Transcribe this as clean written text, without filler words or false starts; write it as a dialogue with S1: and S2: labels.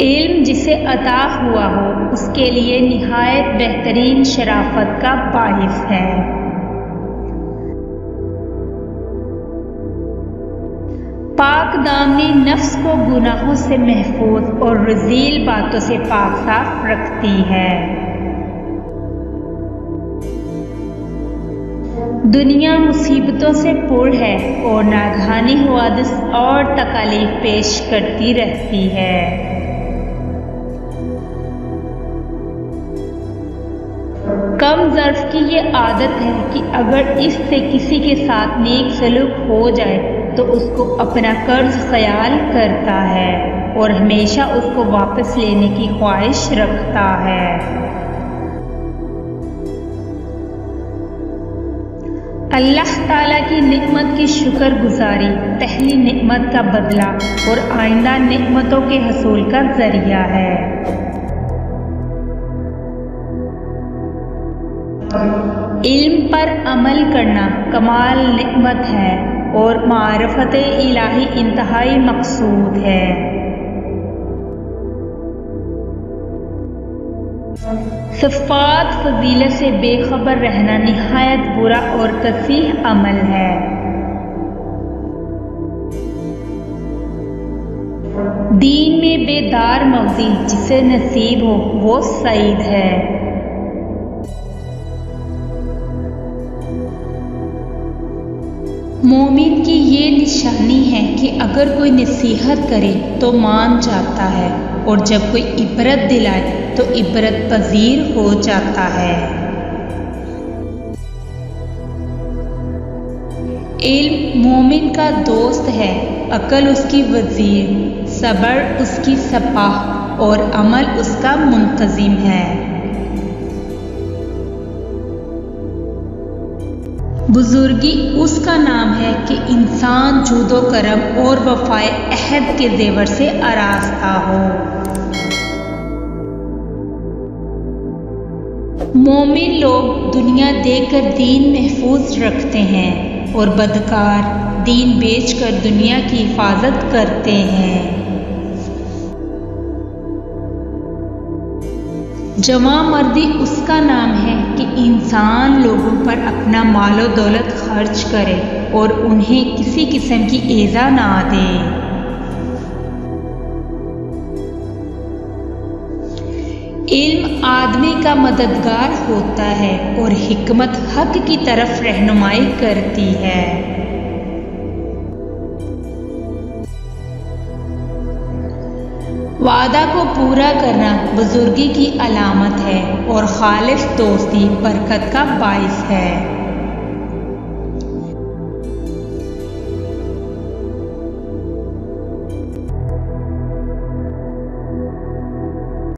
S1: इल्म जिसे अता हुआ हो उसके लिए निहायत बेहतरीन शराफत का बाइस है। पाक दामनी नफ्स को गुनाहों से महफूज और रज़ील बातों से पाक साफ रखती है। दुनिया मुसीबतों से पुर है और नागहानी हुआदिस और तकालीफ पेश करती रहती है। कम ज़र्फ की ये आदत है कि अगर इससे किसी के साथ नेक सलूक हो जाए तो उसको अपना कर्ज ख्याल करता है और हमेशा उसको वापस लेने की ख्वाहिश रखता है। अल्लाह ताला की नेमत की शुक्रगुजारी पहली नेमत का बदला और आइंदा नेमतों के हसूल का जरिया है। इल्म पर अमल करना कमाल नेमत है और मारफत इलाही इंतहाई मकसूद है। सिफ़ात फ़ज़ीलत से बेखबर रहना निहायत बुरा और कसीह अमल है। दीन में बेदार मग़ज़ी जिसे नसीब हो वो सईद है। मोमिन की ये निशानी है कि अगर कोई नसीहत करे तो मान जाता है और जब कोई इबरत दिलाए तो इबरत पजीर हो जाता है। इल्म मोमिन का दोस्त है, अकल उसकी वजीर, सब्र उसकी सपाह और अमल उसका मुंतजिम है। बुजुर्गी उसका नाम है कि इंसान जूदो करम और वफाए अहद के जेवर से आरास्ता हो। मोमिन लोग दुनिया देकर दीन महफूज रखते हैं और बदकार दीन बेचकर दुनिया की हिफाजत करते हैं। जवां मर्दी उसका नाम है कि इंसान लोगों पर अपना मालो दौलत खर्च करे और उन्हें किसी किस्म की ईज़ा ना दे। इल्म आदमी का मददगार होता है और हिकमत हक की तरफ रहनुमाई करती है। वादा को पूरा करना बुजुर्गी की अलामत है और खालिस दोस्ती बरकत का बाइस है।